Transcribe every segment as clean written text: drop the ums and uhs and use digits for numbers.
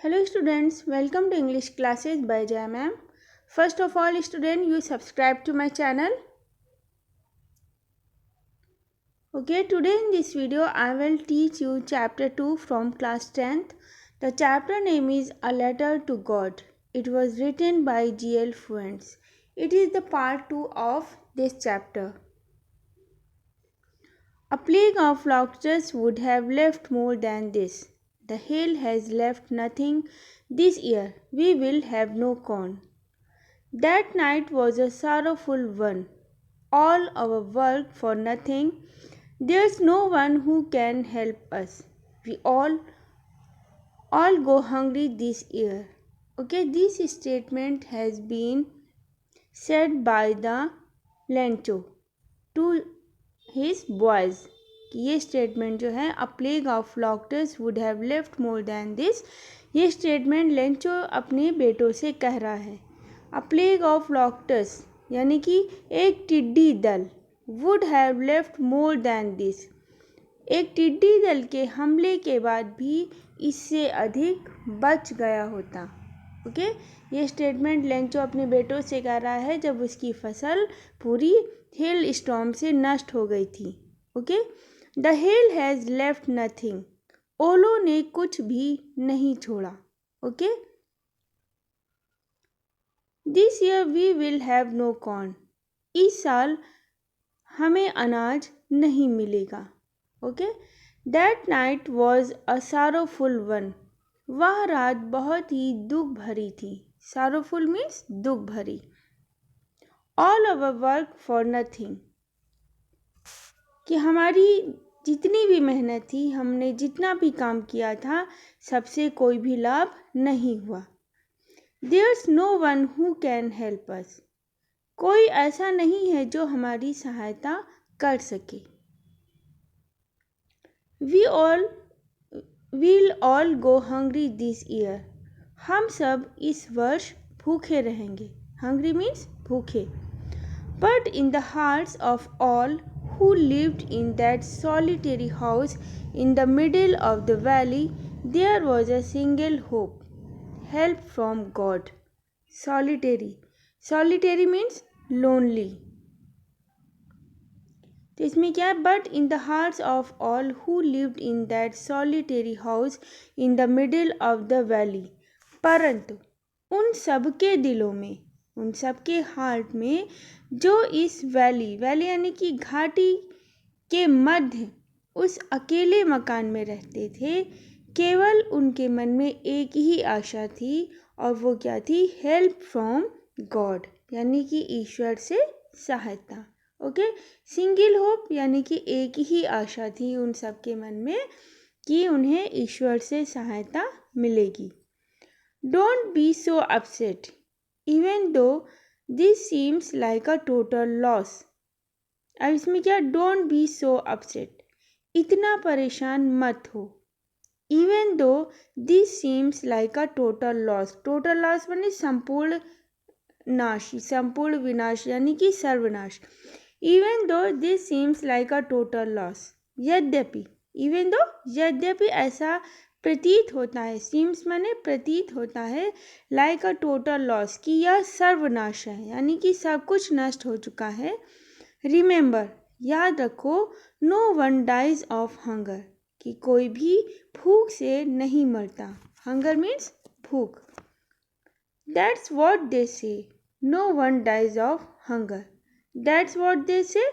Hello students, welcome to English classes by Jai ma'am. First of all student, you subscribe to my channel. Okay, today in this video I will teach you chapter 2 from class 10th. The chapter name is A Letter to God. It was written by G.L. Fuentes. It is the part 2 of this chapter. A plague of locusts would have left more than this. The hail has left nothing this year. We will have no corn. That night was a sorrowful one. All our work for nothing. There's no one who can help us. We all go hungry this year. Okay, this statement has been said by the Lencho to his boys. ये statement जो है a plague of locusts would have left more than this, ये statement Lencho अपने बेटों से कह रहा है. अ प्लेग ऑफ लॉकटस यानी कि एक टिड्डी दल, would have left more than this, एक टिड्डी दल के हमले के बाद भी इससे अधिक बच गया होता. ओके, ये स्टेटमेंट लेंचो अपने बेटों से कह रहा है जब उसकी फसल पूरी हेल स्टॉर्म से नष्ट हो गई थी. Okay, the hail has left nothing, ओलों ने कुछ भी नहीं छोड़ा. Okay, this year we will have no corn, इस साल हमें अनाज नहीं मिलेगा. Okay, that night was a sorrowful one, वह रात बहुत ही दुख भरी थी. सारोफुल मीन्स दुख भरी. All our work for nothing, कि हमारी जितनी भी मेहनत थी, हमने जितना भी काम किया था, सबसे कोई भी लाभ नहीं हुआ. There's no one who can help us, कोई ऐसा नहीं है जो हमारी सहायता कर सके. We'll all go hungry this year, हम सब इस वर्ष भूखे रहेंगे. हंग्री मीन्स भूखे. But in the hearts of all who lived in that solitary house in the middle of the valley, there was a single hope, help from God. Solitary means lonely. तो इसमें क्या है, but in the hearts of all who lived in that solitary house in the middle of the valley, परंतु उन सबके दिलों में, उन सबके हार्ट में जो इस वैली यानी कि घाटी के मध्य उस अकेले मकान में रहते थे, केवल उनके मन में एक ही आशा थी, और वो क्या थी, हेल्प फ्रॉम गॉड, यानी कि ईश्वर से सहायता. ओके, सिंगल होप यानी कि एक ही आशा थी उन सबके मन में कि उन्हें ईश्वर से सहायता मिलेगी. Don't be so upset even though this seems like a total loss. अब इसमें क्या, डोंट बी सो अपसेट, इतना परेशान मत हो. Even though this seems like a total loss, total loss माने संपूर्ण नाश, संपूर्ण विनाश यानी कि सर्वनाश. Even though this seems like a total loss, यद्यपि, इवन दो यद्यपि ऐसा प्रतीत होता है, सीम्स माने प्रतीत होता है, लाइक अ टोटल लॉस कि यह सर्वनाश है, यानी कि सब कुछ नष्ट हो चुका है. रिमेंबर, याद रखो, no one dies of hunger, कि कोई भी भूख से नहीं मरता. हंगर मीन्स भूख. That's what they say, no one dies of hunger. That's what they say,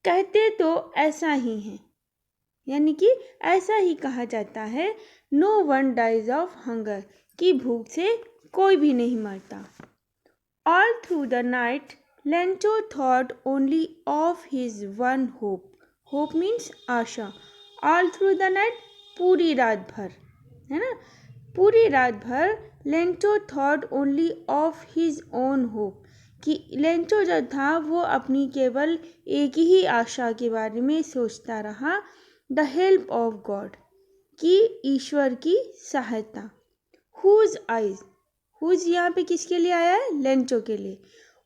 कहते तो ऐसा ही है, यानी कि ऐसा ही कहा जाता है. No one dies of hunger, कि भूख से कोई भी नहीं मरता. All through the night Lencho thought only of his one hope. Hope means आशा. ऑल थ्रू द नाइट, पूरी रात भर, है ना, पूरी रात भर Lencho thought only of his own hope, कि लेंचो जो था वो अपनी केवल एक ही आशा के बारे में सोचता रहा, द हेल्प ऑफ गॉड, कि ईश्वर की सहायता. हुज आइज, हुज यहाँ पे किसके लिए आया है, लेंचो के लिए.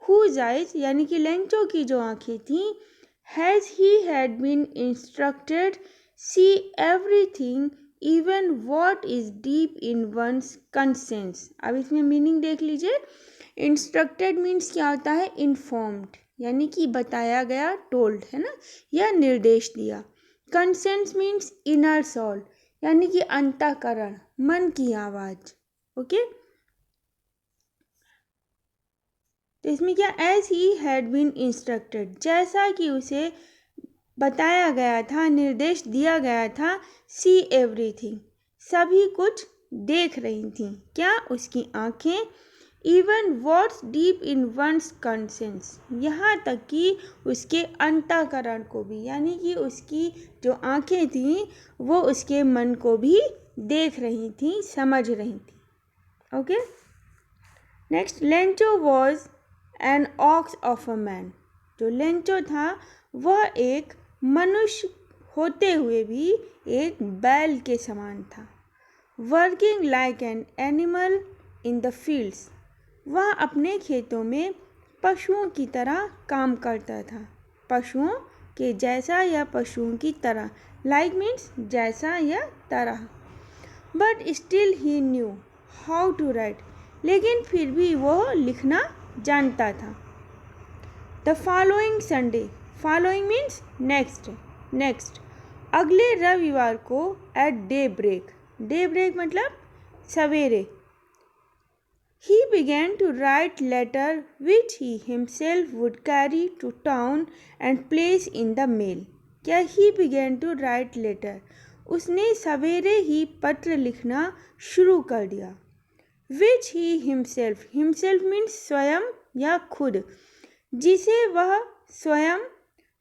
हुज आइज यानी कि लेंचो की जो आंखें थीं, as he had been instructed see everything even what is deep in one's conscience. अब इसमें मीनिंग देख लीजिए। इंस्ट्रक्टेड मीन्स क्या होता है, इन्फॉर्म्ड, यानी कि बताया गया, टोल्ड, है ना, या निर्देश दिया। कंसेंस मीन्स इनर सोल, यानी कि अंतःकरण, मन की आवाज। ओके, तो इसमें क्या, as he had been instructed, जैसा कि उसे बताया गया था, निर्देश दिया गया था। सी एवरीथिंग, सभी कुछ देख रही थी, क्या, उसकी आंखें। Even what's deep in one's conscience, यहाँ तक कि उसके अंतःकरण को भी, यानी कि उसकी जो आंखें थीं वो उसके मन को भी देख रही थी, समझ रही थी। Okay, next, Lencho was an ox of a man. जो लेंचो था वह एक मनुष्य होते हुए भी एक बैल के समान था। Working like an animal in the fields, वह अपने खेतों में पशुओं की तरह काम करता था। पशुओं के जैसा या पशुओं की तरह, लाइक मीन्स जैसा या तरह। But still he knew how to write, लेकिन फिर भी वह लिखना जानता था। The following Sunday, following means next, next, अगले रविवार को at daybreak, daybreak मतलब सवेरे, he began to write letter which he himself would carry to town and place in the mail। क्या he began to write letter, उसने सवेरे ही पत्र लिखना शुरू कर दिया। which he himself, himself means स्वयं या खुद, जिसे वह स्वयं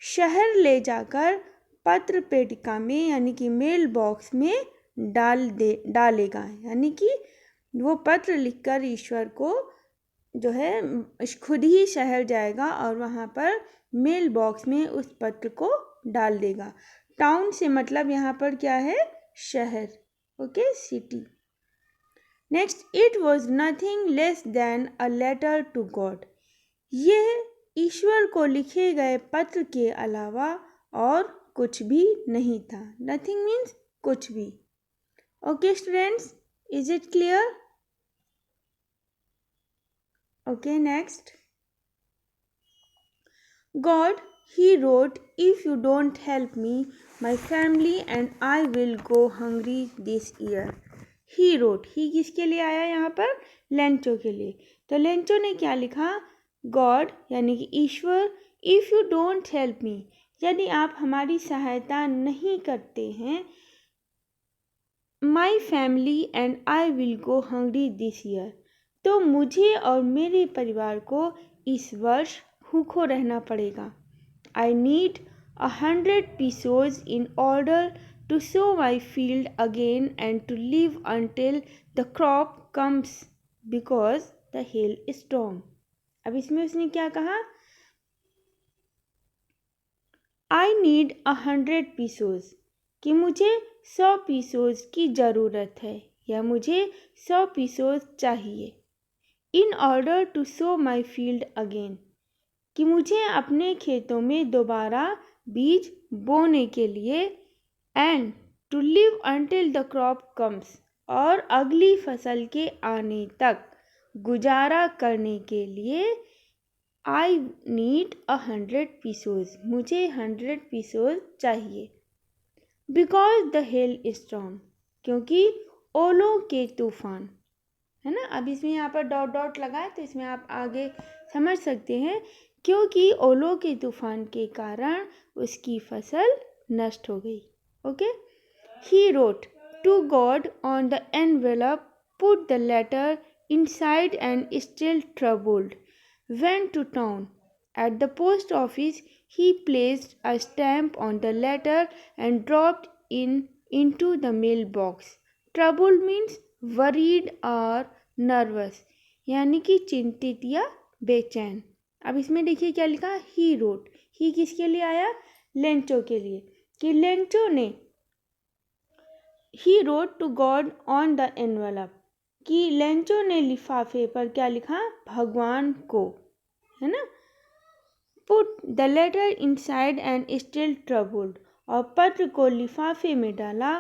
शहर ले जाकर पत्र पेटिका में, यानी कि मेल बॉक्स में डालेगा, यानी कि वो पत्र लिखकर ईश्वर को जो है खुद ही शहर जाएगा और वहाँ पर मेल बॉक्स में उस पत्र को डाल देगा। टाउन से मतलब यहाँ पर क्या है, शहर। Okay, city. Next, it was nothing less than a letter to God, यह ईश्वर को लिखे गए पत्र के अलावा और कुछ भी नहीं था। नथिंग मीन्स कुछ भी। Okay students, is it clear? Okay, next. God, he wrote, if you don't help me, my family and I will go hungry this year. He wrote, he किसके लिए आया यहाँ पर, लेंचो के लिए। तो लेंचो ने क्या लिखा, गॉड यानी कि ईश्वर, if you don't help me, यदि आप हमारी सहायता नहीं करते हैं, my family and I will go hungry this year, तो मुझे और मेरे परिवार को इस वर्ष भूखों रहना पड़ेगा। I need 100 pesos in order to sow my field again and to live until the crop comes because the hail storm। अब इसमें उसने क्या कहा, आई नीड 100 pesos, कि मुझे 100 pesos की ज़रूरत है या मुझे 100 pesos चाहिए। In order to sow my field again, कि मुझे अपने खेतों में दोबारा बीज बोने के लिए। And to live until the crop comes, और अगली फसल के आने तक गुजारा करने के लिए। आई नीड 100 pesos, मुझे 100 pesos चाहिए। बिकॉज द हेल स्टॉर्म, क्योंकि ओलों के तूफान, है ना। अब इसमें यहाँ पर डॉट डॉट लगा है तो इसमें आप आगे समझ सकते हैं, क्योंकि ओलों के तूफान के कारण उसकी फसल नष्ट हो गई। Okay, he wrote to God on the envelope, put the letter inside and still troubled, went to town, at the post office he placed a stamp on the letter and dropped into the mailbox। Troubled means worried or nervous, यानी कि चिंतित या बेचैन। अब इसमें देखिए क्या लिखा, ही रोट, ही किसके लिए आया, लेंचो के लिए, कि लेंचो ने, he wrote to God on the envelope, कि लेंचो ने लिफाफे पर क्या लिखा, भगवान को, है ना। Put the letter inside and still troubled, और पत्र को लिफाफे में डाला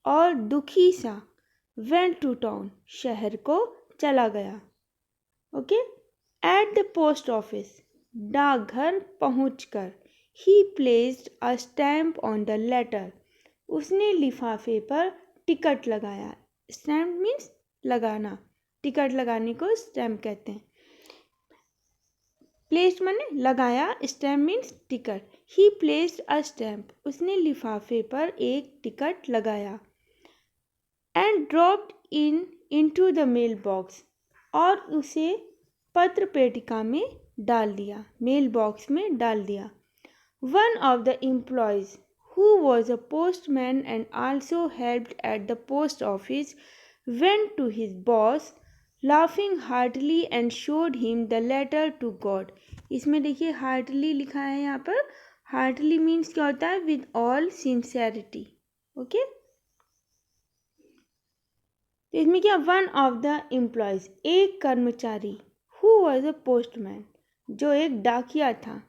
और दुखी सा went to town, शहर को चला गया. Okay. At the post office, डाकघर पहुंचकर, he placed a stamp on the letter, उसने लिफाफे पर टिकट लगाया. स्टैम्प मीन्स लगाना, टिकट लगाने को स्टैम्प कहते हैं. प्लेस्ड माने लगाया, stamp means ticket. He placed a stamp, उसने लिफाफे पर एक टिकट लगाया. And dropped into the mail box, और उसे पत्र पेटिका में डाल दिया, मेल बॉक्स में डाल दिया. One of the employees who was a postman and also helped at the post office went to his boss laughing heartily and showed him the letter to God. इसमें देखिए heartily लिखा है यहाँ पर. heartily means क्या होता है? with all sincerity. Okay. तो इसमें क्या? वन ऑफ द एम्प्लॉयज, एक कर्मचारी, हु वॉज अ पोस्टमैन, जो एक डाकिया था,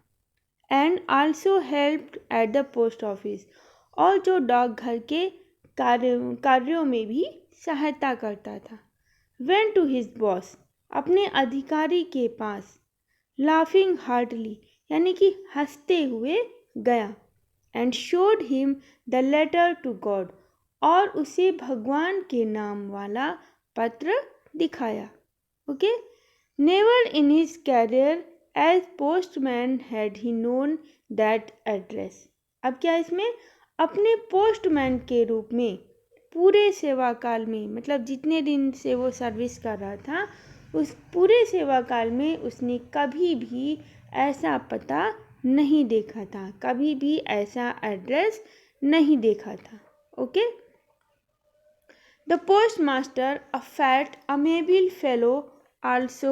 and also helped eight the post office, और जो डाकघर के कार्यों में भी सहायता करता था. वेंट टू हिज बॉस, अपने अधिकारी के पास, लाफिंग हार्टली यानी कि हंसते हुए गया, and showed him the letter to God, और उसे भगवान के नाम वाला पत्र दिखाया. Okay. Never in his career as postman had he known that address. अब क्या इसमें? अपने पोस्टमैन के रूप में पूरे सेवा काल में, मतलब जितने दिन से वो सर्विस कर रहा था, उस पूरे सेवा काल में उसने कभी भी ऐसा पता नहीं देखा था, कभी भी ऐसा एड्रेस नहीं देखा था. Okay. The post master, a fat amiable fellow, also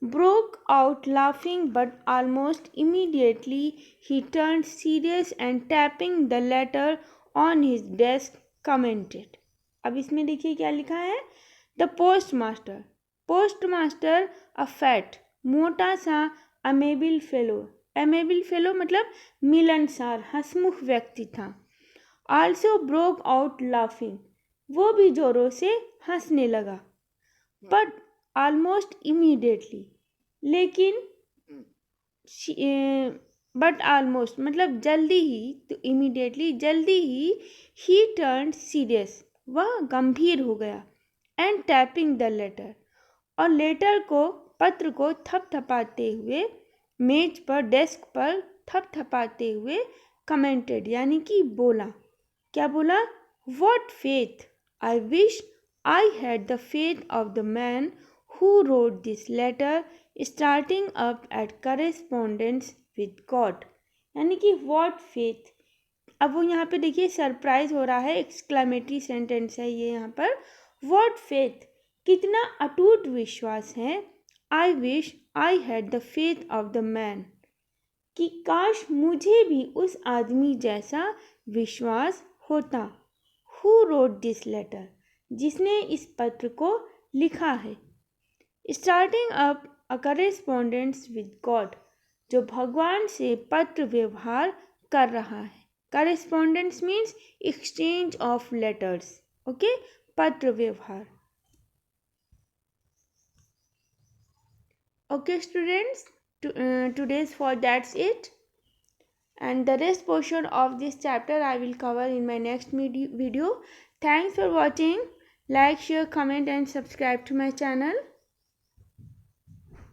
broke out laughing, but almost immediately he turned serious and tapping the letter on his desk commented. अब इसमें देखिए क्या लिखा है? The post master, post master a fat, मोटा सा, अमेबल fellow, अमेबल fellow मतलब मिलनसार, हंसमुख व्यक्ति था. आल्सो ब्रोक आउट लाफिंग, वो भी जोरों से हंसने लगा. बट ऑलमोस्ट इमीडिएटली, लेकिन बट ऑलमोस्ट मतलब जल्दी ही, तो इमीडिएटली जल्दी ही टर्न सीरियस, वह गंभीर हो गया. एंड टैपिंग द लेटर, और लेटर को, पत्र को थपथपाते हुए, मेज पर, डेस्क पर थपथपाते हुए कमेंटेड यानी कि बोला. क्या बोला? What faith, I wish I had the faith of the man who wrote this letter, starting up at correspondence with God. यानी कि what faith. अब वो यहाँ पे देखिए सरप्राइज हो रहा है, एक्सक्लेमेटरी सेंटेंस है ये यहाँ पर. what faith, कितना अटूट विश्वास है. I wish I had the faith of the man, कि काश मुझे भी उस आदमी जैसा विश्वास होता. who wrote this letter, जिसने इस पत्र को लिखा है. Starting up a correspondence with God, जो भगवान से पत्र व्यवहार कर रहा है. Correspondence means exchange of letters. Okay. पत्र व्यवहार. Okay students, today's for that's it, and the rest portion of this chapter I will cover in my next video. Thanks for watching. Like, share, comment and subscribe to my channel.